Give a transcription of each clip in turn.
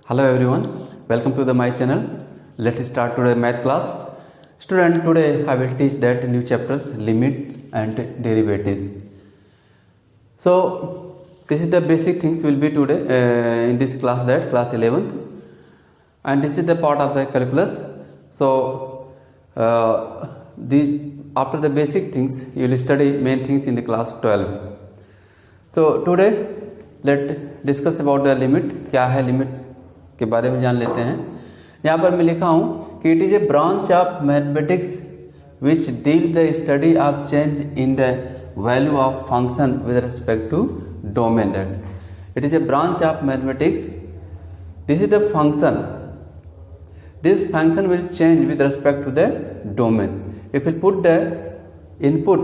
Hello everyone, welcome to my channel. Let's start today math class. Student, today I will teach that new chapters limits and derivatives. So this is the basic things will be today in this class, that class 11th, and this is the part of the calculus. So these after the basic things you will study main things in the class 12. So today let discuss about the limit. क्या है limit के बारे में जान लेते हैं। यहाँ पर मैं लिखा हूँ कि it is a branch of mathematics which deal the study of change in the value of function with respect to domain. That it is a branch of mathematics, this is the function, this function will change with respect to the domain. If you put the input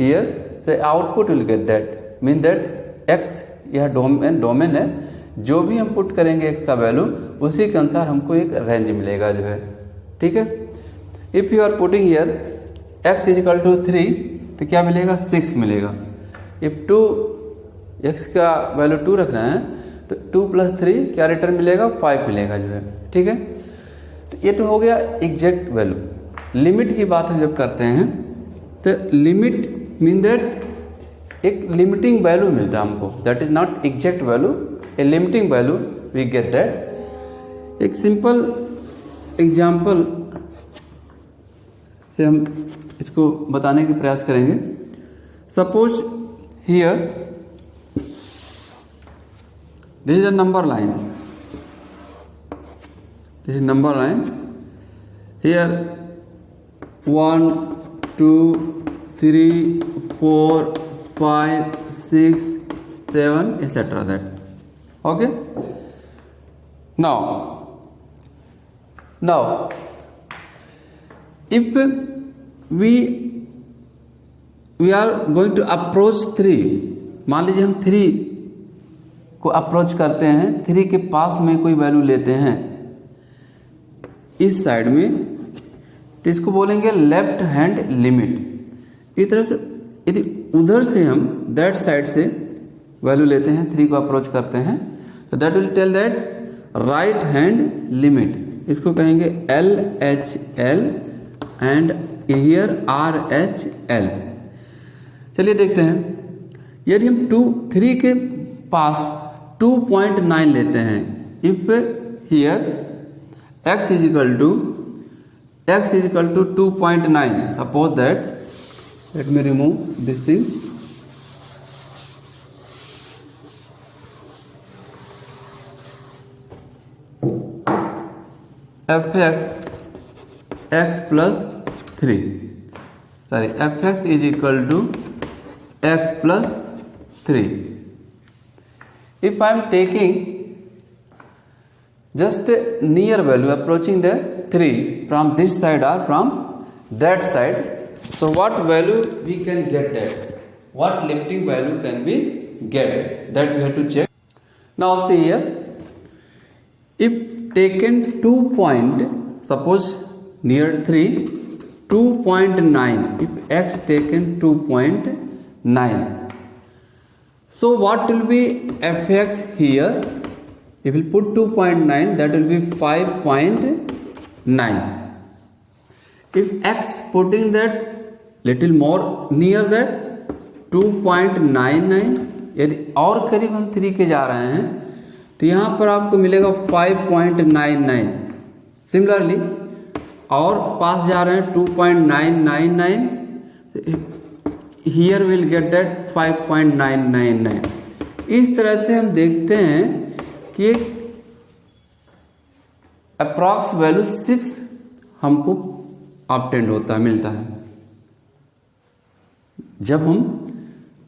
here so output will get that, mean that x यह domain है, जो भी हम put करेंगे x का value उसी के अनुसार हमको एक रेंज मिलेगा जो है, ठीक है। If you are putting here x is equal to 3 तो क्या मिलेगा 6 मिलेगा। इफ 2 एक्स का वैल्यू 2 रखना है तो 2 + 3 क्या रिटर्न मिलेगा 5 मिलेगा जो है, ठीक है। तो ये तो हो गया एग्जैक्ट वैल्यू। लिमिट की बात हम जब करते हैं तो लिमिट मीन दैट एक लिमिटिंग वैल्यू मिलता है हमको, that is not exact value, a limiting value we get that. एक सिंपल एग्जाम्पल से हम इसको बताने की प्रयास करेंगे। Suppose here this is a number line, this is number line, here 1 2 3 4 5 6 7 etc. that. Okay, now if we are going to approach 3, मान लीजिए हम 3 को अप्रोच करते हैं, 3 के पास में कोई वैल्यू लेते हैं इस साइड में, तो इसको बोलेंगे लेफ्ट हैंड लिमिट। इस तरह से यदि उधर से हम दैट साइड से वैल्यू लेते हैं, 3 को अप्रोच करते हैं, तो that will tell that right hand limit. इसको कहेंगे LHL एंड हियर RHL। चलिए देखते हैं, यदि हम 3 के पास 2.9 लेते हैं, if here x is equal to 2.9, suppose that, let me remove this thing, fx x plus 3, sorry, fx is equal to x plus 3. If I am taking just near value approaching the 3 from this side or from that side, so what value we can get that? What limiting value can we get? That we have to check. Now see here, if taken 2 point, suppose near 3, 2.9, if x taken 2.9, so what will be fx here? If we put 2.9, that will be 5.9. If x putting that little more near that 2.99, यदि और करीब हम 3 के जा रहे हैं तो यहाँ पर आपको मिलेगा 5.99। सिमिलरली और पास जा रहे हैं 2.999, हियर विल गेट दैट 5.999। इस तरह से हम देखते हैं कि अप्रॉक्स वैल्यू 6 हमको ऑब्टेंड होता है, मिलता है जब हम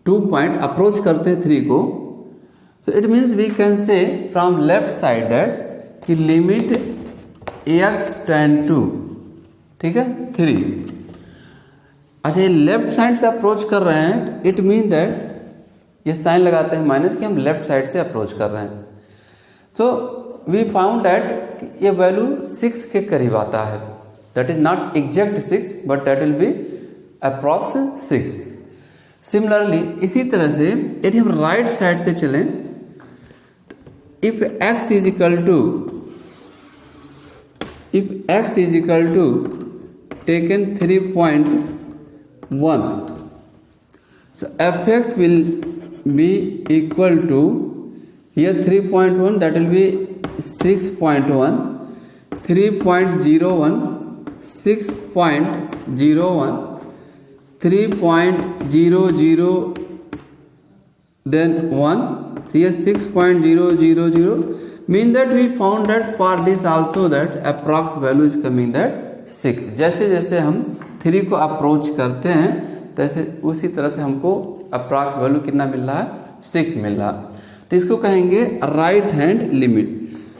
2 पॉइंट अप्रोच करते हैं 3 को। So it means we can say from left side that कि लिमिट x टेंड टू, ठीक है, 3। अच्छा, ये लेफ्ट साइड से अप्रोच कर रहे हैं, इट मीन दैट ये साइन लगाते हैं माइनस कि हम लेफ्ट साइड से अप्रोच कर रहे हैं। सो वी फाउंड दैट ये वैल्यू 6 के करीब आता है, that is not exact 6 but that will be approx 6। Similarly इसी तरह से यदि हम राइट साइड से चलें if x is equal to taken 3.1, so fx will be equal to here 3.1, that will be 6.1, 3.01, 6.01, 3.00, then 1, here 6.000, mean that we found that for this also that approx value is coming that 6. जैसे जैसे हम 3 को approach करते हैं तैसे उसी तरह से हमको अप्रॉक्स वैल्यू कितना मिल रहा है, 6 मिल रहा है। तो इसको कहेंगे राइट हैंड लिमिट।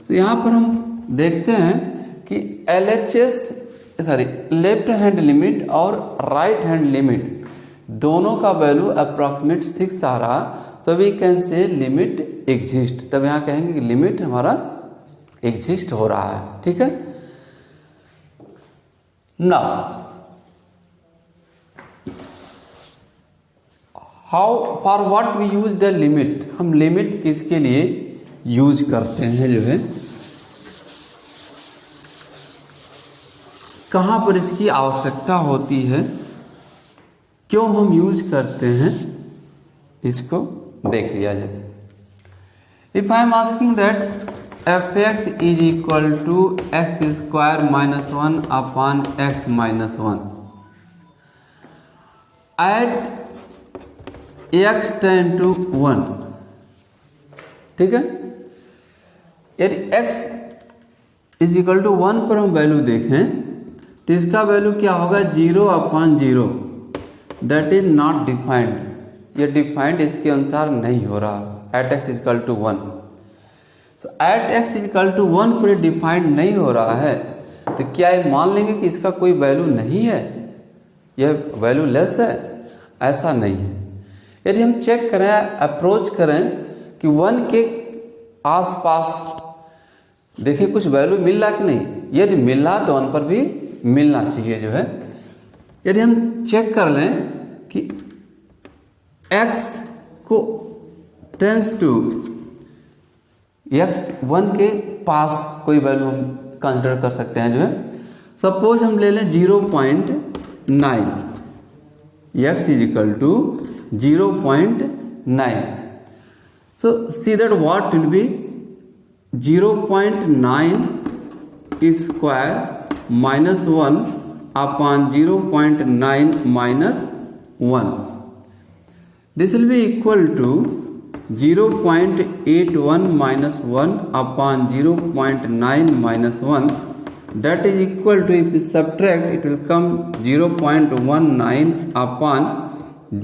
तो यहाँ पर हम देखते हैं कि लेफ्ट हैंड लिमिट और राइट हैंड लिमिट दोनों का वैल्यू अप्रॉक्सीमेट 6 आ रहा, so we can say limit exist. तब यहाँ कहेंगे कि लिमिट हमारा एग्जिस्ट हो रहा है, ठीक है। Now how for what we use the limit, हम लिमिट किसके लिए यूज करते हैं, जो है कहाँ पर इसकी आवश्यकता होती है, क्यों हम यूज करते हैं, इसको देख लिया जाए। If I am asking that f x is equal to x square minus 1 upon x minus 1 at x tend to 1, ठीक है। यदि एक्स इज इक्वल टू 1 पर हम वैल्यू देखें तो इसका वैल्यू क्या होगा, 0 upon 0, that is not defined. ये डिफाइंड इसके अनुसार नहीं हो रहा at x is equal to 1। So at x is equal to 1 पर डिफाइंड नहीं हो रहा है तो क्या ये मान लेंगे कि इसका कोई वैल्यू नहीं है, यह वैल्यू लेस है? ऐसा नहीं है। यदि हम चेक करें, अप्रोच करें कि 1 के आसपास देखिए कुछ वैल्यू मिल रहा कि नहीं, यदि मिल रहा तो 1 पर भी मिलना चाहिए, जो है। यदि हम चेक कर लें कि x को टेंस टू x 1 के पास कोई वैल्यू हम कंसिडर कर सकते हैं, जो है। सपोज हम ले लें 0.9, x is equal to 0.9। So see that what will be 0.9 square minus 1 upon 0.9 minus 1. This will be equal to 0.81 minus 1 upon 0.9 minus 1. That is equal to, if you subtract, it will come 0.19 upon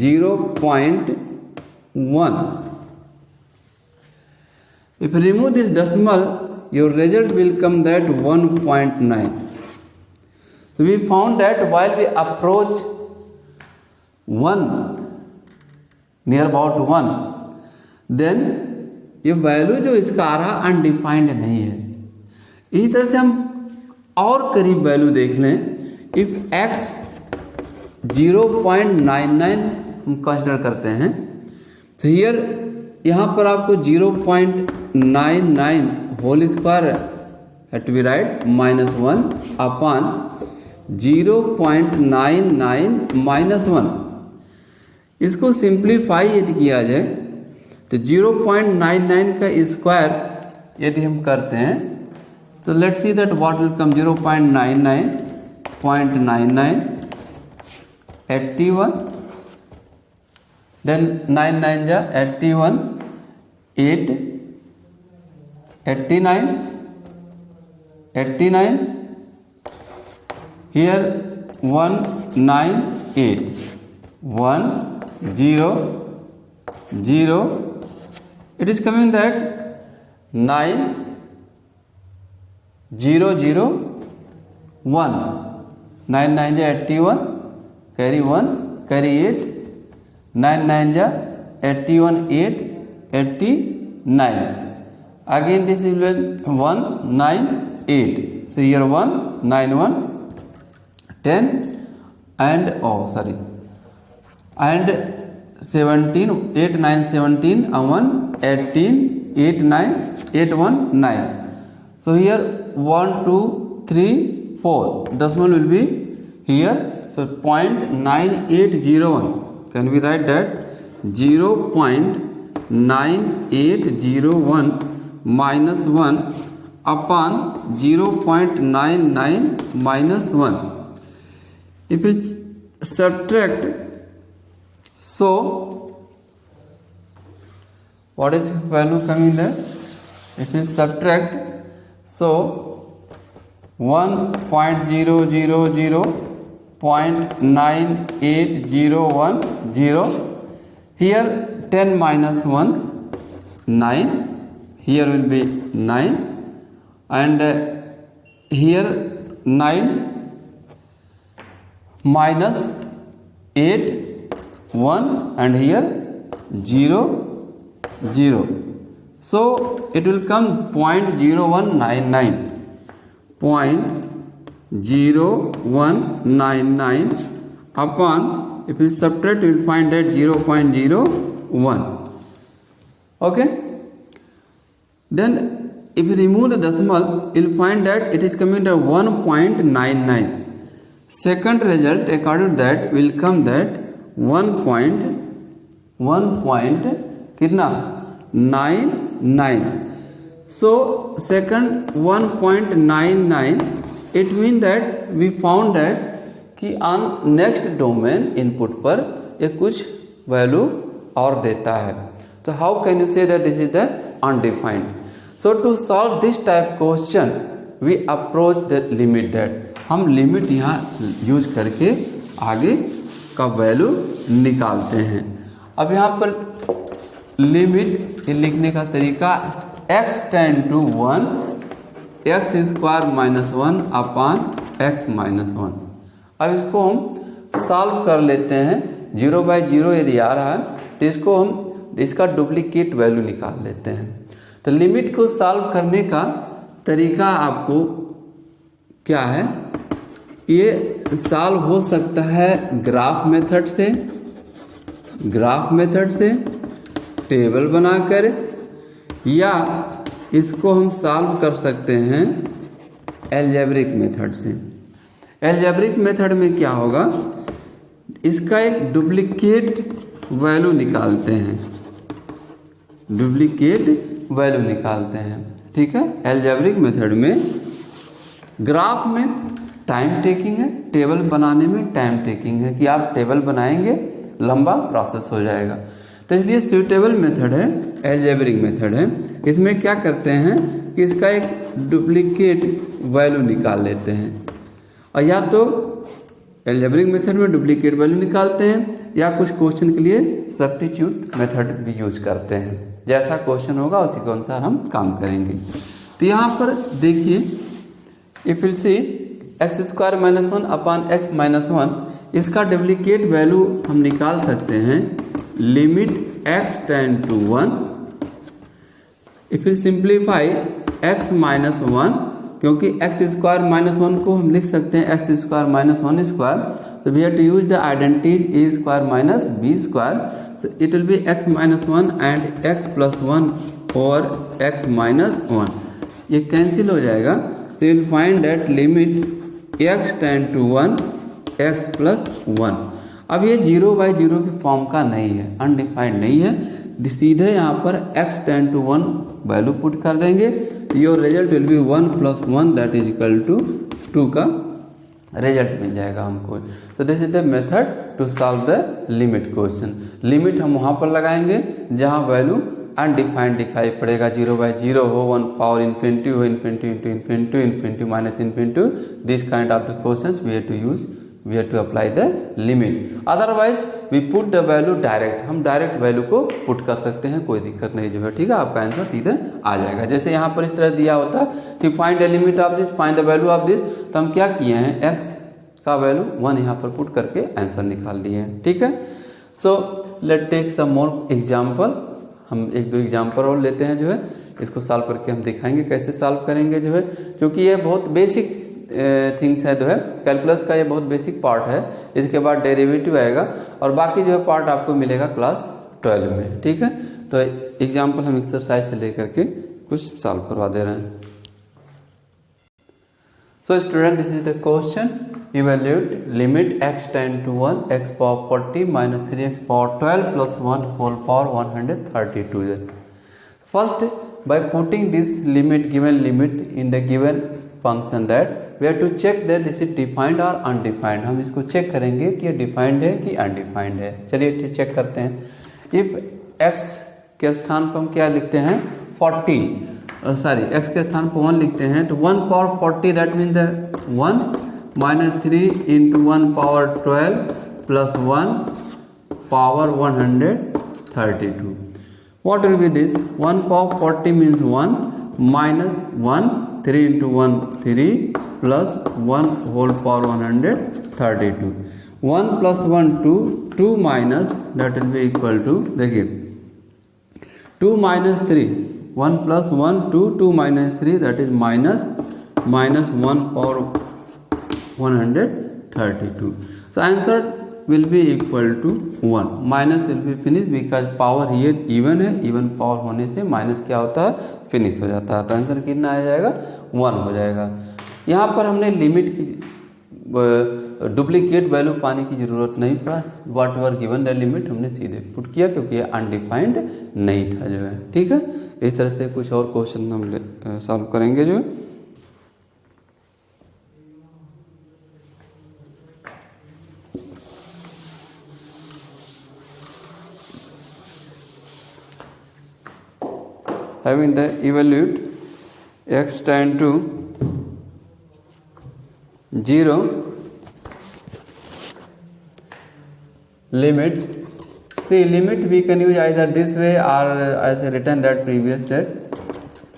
0.1. If you remove this decimal, your result will come that 1.9. So we found that while we approach 1, near about 1, then ये value जो इसका आ रहा undefined नहीं है। इसी तरह से हम और करीब वैल्यू देख लें। इफ x 0.99 हम कंसिडर करते हैं तो हियर यहाँ पर आपको 0.99 whole square have to be right minus 1 upon 0.99 minus 1। इसको सिंप्लीफाई यदि किया जाए तो 0.99 का स्क्वायर यदि हम करते हैं तो let's see that what will come 0.99 81, then 99 जा 81, 8 89 89, here 198 100, it is coming that 9001, 9 9 ja 81, carry 1 carry 8, 9 9 ja 81, 8 89, again this will be 198, so here 191 10 and and 17, 8 9 17 and 1 18 8 9 8 1 9. So here 1 2 3 4 decimal will be here. So 0.9801. Can we write that 0.9801 minus 1 upon 0.99 minus 1. If we subtract, so what is value coming there? If we subtract, so 1.00098010. Here 10 minus 1 9. Here will be 9, and here 9 minus 8 1, and here 0 0. So it will come 0.0199. 0.0199 upon, if we subtract, you will find that 0.01. Okay. Then if you remove the decimal, you will find that it is coming to 1.99. Second result according to that will come that 1.99. So second 1.99, it means that we found that कि on next domain input पर ये कुछ value और देता है. So how can you say that this is the undefined? So to solve this type question, we approach the limit that हम limit यहाँ use करके आगे का वैल्यू निकालते हैं. अब यहाँ पर लिमिट लिखने का तरीका x tend to 1 x square minus 1 upon x minus 1. अब इसको हम सॉल्व कर लेते हैं. 0/0 यदि आ रहा है तो इसको हम इसका डुप्लीकेट वैल्यू निकाल लेते हैं. तो लिमिट को सॉल्व करने का तरीका आपको क्या है? ये सॉल्व हो सकता है ग्राफ मेथड से, टेबल बनाकर, या इसको हम सॉल्व कर सकते हैं एल्जेब्रिक मेथड से. एल्जेब्रिक मेथड में क्या होगा, इसका एक डुप्लीकेट वैल्यू निकालते हैं, ठीक है. एल्जेब्रिक मेथड में ग्राफ में टाइम टेकिंग है, टेबल बनाने में टाइम टेकिंग है कि आप टेबल बनाएंगे लंबा प्रोसेस हो जाएगा. तो इसलिए सूटेबल मेथड है, एल्जेब्रिक मेथड है. इसमें क्या करते हैं कि इसका एक डुप्लीकेट वैल्यू निकाल लेते हैं, और या तो एल्जेब्रिक मेथड में डुप्लीकेट वैल्यू निकालते हैं या कुछ क्वेश्चन के लिए सब्स्टिट्यूट मेथड भी यूज करते हैं. जैसा क्वेश्चन होगा उसी के अनुसार हम काम करेंगे. तो यहाँ पर देखिए, if will see x square minus 1 upon x minus 1, इसका डुप्लीकेट वैल्यू हम निकाल सकते हैं limit x tend to 1. If will simplify x minus 1, क्योंकि x स्क्वायर माइनस 1 को हम लिख सकते हैं x square minus 1 square. So we have to use the identities a square minus b square. So it will be x minus 1 and x plus 1 over x minus 1. ये cancel हो जाएगा. So you will find that limit x tend to 1 x plus 1. अब ये 0/0 की form का नहीं है, undefined नहीं है. सीधे यहाँ पर x tend to 1 value put कर देंगे. Your result will be 1 + 1 that is equal to 2 का रिजल्ट मिल जाएगा हमको. तो this is the method to solve the limit question. Limit हम वहाँ पर लगाएंगे जहाँ वैल्यू अनडिफाइंड दिखाई पड़ेगा, 0/0 हो, 1 पावर इन्फिनिटी हो, infinity into infinity, infinity minus infinity. This kind of the questions we have to apply the limit. Otherwise we put the value direct, हम डायरेक्ट वैल्यू को पुट कर सकते हैं, कोई दिक्कत नहीं जो है, ठीक है. आपका आंसर सीधे आ जाएगा. जैसे यहाँ पर इस तरह दिया होता है कि find the limit of this, find the value of this, तो हम क्या किए हैं, x का वैल्यू 1 यहाँ पर पुट करके आंसर निकाल दिए हैं, ठीक है. So let take some more example. हम 1-2 एग्जाम्पल और लेते हैं जो है, इसको सॉल्व करके हम दिखाएंगे कैसे सॉल्व करेंगे जो है, क्योंकि ये बहुत बेसिक थिंग्स है जो है, कैलकुलस का ये बहुत बेसिक पार्ट है. इसके बाद डेरिवेटिव आएगा और बाकी जो है पार्ट आपको मिलेगा क्लास 12 में, ठीक है. तो एग्जाम्पल हम एक्सरसाइज से लेकर के कुछ सॉल्व करवा दे रहे हैं। So student, this is the question, evaluate limit x tend to 1 x power 40 minus 3x power 12 plus 1 whole power 132. First, by putting this limit, given limit in the given function, that we have to check that this is defined or undefined. हम इसको check करेंगे कि ये defined है कि undefined है। चलिए check करते हैं। इफ x के स्थान पर हम क्या लिखते हैं 40, सॉरी x के स्थान पर 1 लिखते हैं, तो 1 power 40 that mean the 1 minus 3 into 1 power 12 plus 1 power 132. What will be this? 1 power 40 means 1 minus 1, 3 into 1 3 plus 1 whole power 132. 1 plus 1 2, 2 minus, that will be equal to, देखिए 2 minus 3, 1 plus 1 2, 2 minus 3 that is minus 1 power 132. So answer will be equal to 1. Minus will be finished because power here even है, even power होने से minus क्या होता है, finish हो जाता है। तो आंसर कितना आ जाएगा 1 हो जाएगा। यहाँ पर हमने लिमिट की डुप्लीकेट वैल्यू पाने की ज़रूरत नहीं पड़ा, what ever given the limit हमने सीधे पुट किया क्योंकि ये अनडिफाइंड नहीं था जो है। ठीक है, इस तरह से कुछ और क्वेश्चन हम सॉल्व करेंगे जो है। Having the evaluate x tend to 0 limit. See, limit we can use either this way or as written that previous, that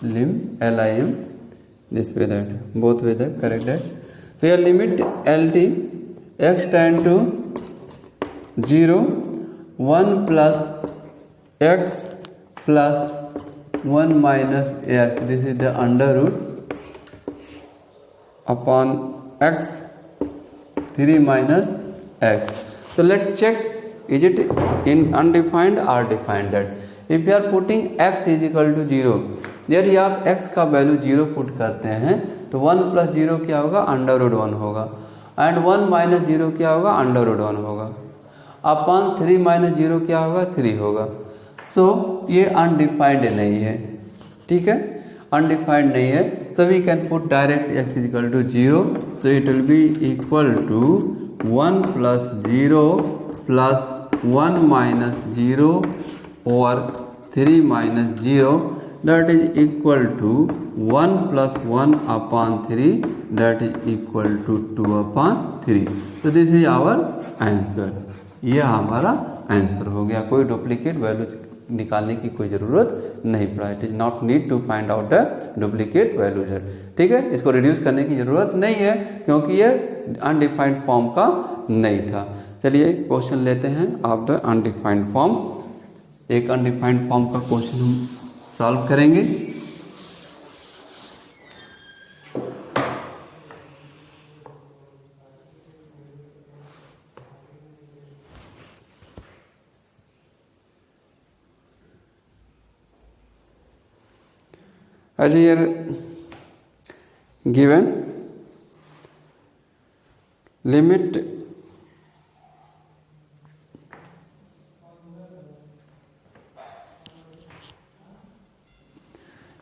lim this way, that both way the correct that. So your limit LT x tend to 0 1 plus x plus 1 minus x, this is the under root upon x 3 minus x. So let's check, is it in undefined or defined? That if you are putting x is equal to 0, यदि आप x का value 0 put करते हैं तो 1 plus 0 क्या होगा, under root 1 होगा, and 1 minus 0 क्या होगा, अंडर रूट 1 होगा, अपॉन 3 माइनस 0 क्या होगा, 3 होगा। सो ये अनडिफाइंड नहीं है, ठीक है, अनडिफाइंड नहीं है। So we can put direct x is equal to 0, so it will be equal to 1 plus 0 plus 1 minus 0 और 3 minus 0 that is equal to 1 plus 1 upon 3 that is equal to 2 upon 3। तो this is our answer, यह हमारा answer हो गया। कोई duplicate value निकालने की कोई ज़रूरत नहीं पड़ा। It is not need to find out the duplicate values है, ठीक है। इसको रिड्यूस करने की ज़रूरत नहीं है क्योंकि ये अनडिफाइंड फॉर्म का नहीं था। चलिए क्वेश्चन लेते हैं ऑफ द अनडिफाइंड फॉर्म। एक अनडिफाइंड फॉर्म का क्वेश्चन हम सॉल्व करेंगे। As here given, limit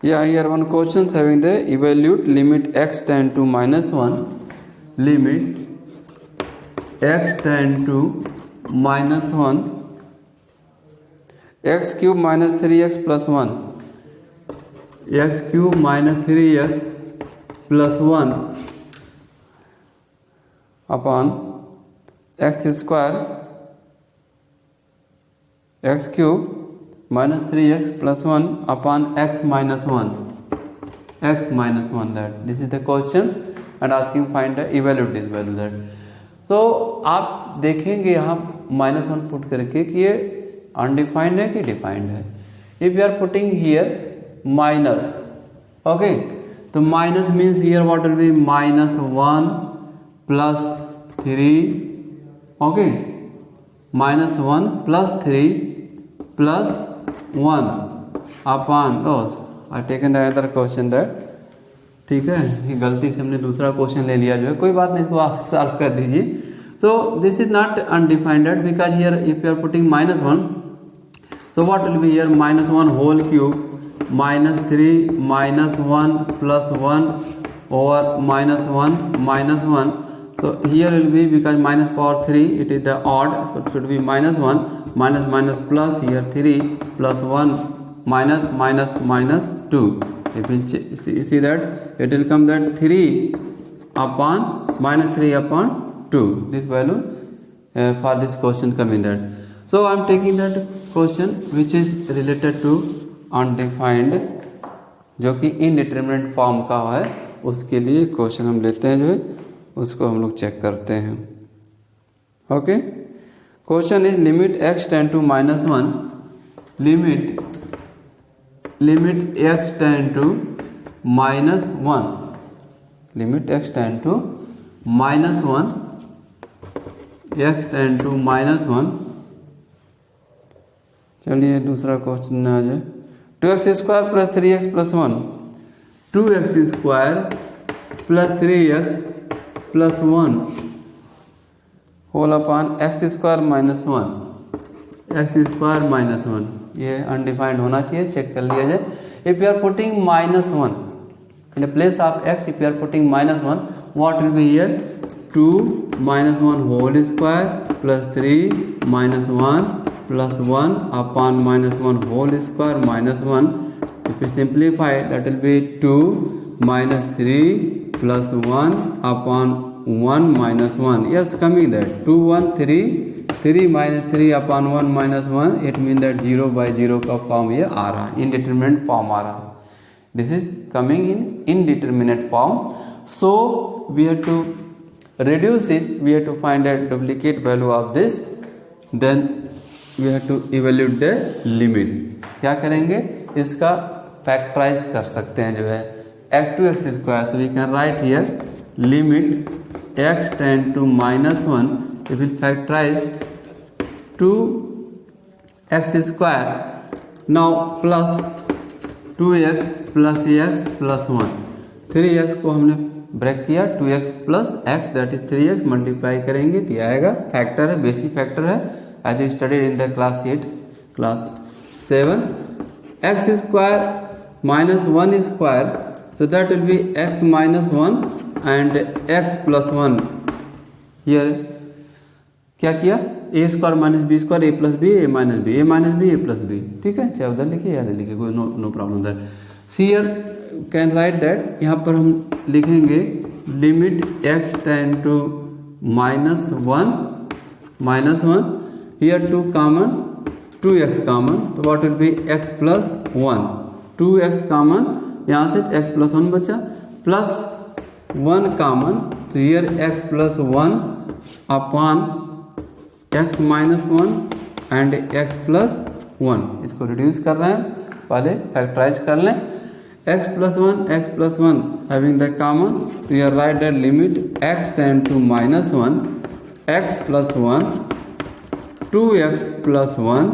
here one question having the evaluate limit x tend to -1, limit x tend to -1, x cube minus 3x plus 1, x cube minus 3x plus 1 upon x square, x cube minus 3x plus 1 upon x minus 1, that this is the question and asking find the evaluate this value that. So आप देखेंगे यहाँ -1 put करके कि ये undefined है कि defined है। If you are putting here minus, okay, तो minus means here what will be -1 plus 3, okay, -1 plus 3 plus 1 upon I taken another question that, ठीक है, ये गलती से हमने दूसरा क्वेश्चन ले लिया जो है, कोई बात नहीं, इसको आप सॉल्व कर दीजिए. So this is not undefined because here if you are putting -1, so what will be here -1 whole cube -3 -1 plus 1 over -1. So here will be, because minus power 3 it is the odd, so it should be -1 minus plus, here 3 plus 1 minus 2. If you see that it will come that 3 upon -3 upon 2, this value for this question coming that. So I am taking that question which is related to undefined, जो कि indeterminate form का है, उसके लिए question हम लेते हैं जो है, उसको हम लोग चेक करते हैं. Okay, question is limit x tend to -1, limit x tend to -1, limit x tend to -1, x tend to -1. चलिए दूसरा क्वेश्चन आ जाए. 2x² plus 3x plus 1, 2x² plus 3x plus 1 whole upon x² minus 1, x² minus 1. ये undefined होना चाहिए, check कर लिया जाए. If you are putting -1 in the place of x, if you are putting -1, what will be here 2 -1 whole square plus 3 -1 plus 1 upon -1 whole square minus 1. If you simplify, that will be 2 minus 3 plus 1 upon 1 minus 1. Yes, coming that 2 1 3, 3 minus 3 upon 1 minus 1, it means that 0 by 0 का form ये आ रहा, indeterminate form आ रहा. This is coming in indeterminate form. So we have to reduce it, we have to find a duplicate value of this, then we have to evaluate the limit. क्या करेंगे, इसका factorise कर सकते हैं जो है x2x square. so we can write here limit x tend to -1, if we factorize 2x square, now plus 2x plus x plus 1, 3x को हमने ब्रेक किया, 2x plus x that is 3x multiply करेंगे तो आएगा. Factor है, basic factor है, as you studied in the class 8, class 7. X square minus 1 square, so that will be x minus 1 and x plus 1. Here क्या किया, a square minus b square, a plus b, a minus b, a minus b, a plus b. ठीक है, चाहे उधर लिखिए या लिखिए, कोई no problem that. Here can write that, यहाँ पर हम लिखेंगे limit x tend to -1, here 2 common, 2x common, तो what will be x plus 1, 2x common, यहाँ से x plus 1 बचा, plus 1 common, तो here x plus 1 upon x minus 1 and x plus 1. इसको रिड्यूस कर रहे हैं, पहले फैक्टराइज कर लें. x plus 1 having the common, तो here write that limit x tend to -1, x plus 1 2x plus 1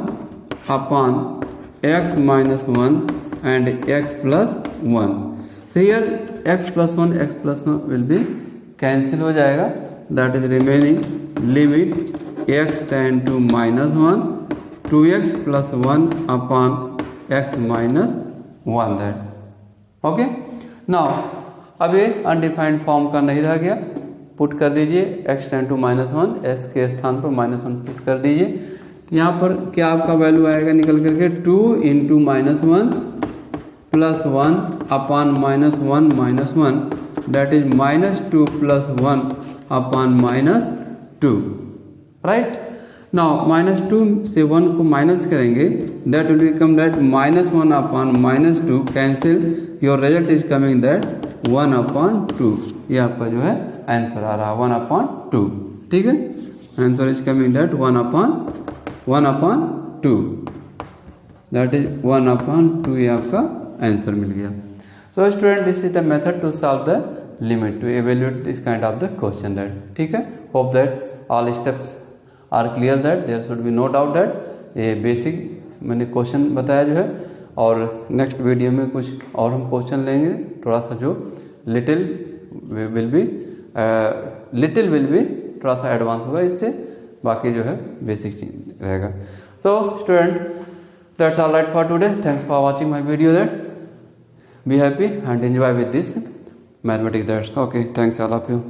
upon x minus 1 and x plus 1. So here x plus 1 will be cancel हो जाएगा, that is remaining limit x tend to -1, 2x plus 1 upon x minus 1 that. Okay, now अब ये undefined form का नहीं रह गया, put कर दीजिए x टेंड टू -1, s के स्थान पर -1 पुट कर दीजिए. यहाँ पर क्या आपका वैल्यू आएगा निकल करके 2 into -1 plus 1 upon -1 minus 1, that is -2 plus 1 upon -2. Right, now -2 से 1 को माइनस करेंगे, that will become that -1 upon -2 cancel, your result is coming that 1/2. ये आपका जो है आंसर आ रहा है 1/2. ठीक है, answer is coming that 1/2, that is 1/2. ये आपका आंसर मिल गया. So student, this is the method to solve the limit, to evaluate this kind of the question that. ठीक है, hope that all steps are clear, that there should be no doubt that ये basic मैंने question बताया जो है और next video में कुछ और हम क्वेश्चन लेंगे, थोड़ा सा जो लिटिल विल बी थोड़ा सा एडवांस होगा इससे, बाकी जो है बेसिक चीज रहेगा। So student, that's all right for today. Thanks for watching my video that. Be happy and enjoy with this mathematics. That's okay. Thanks all of you.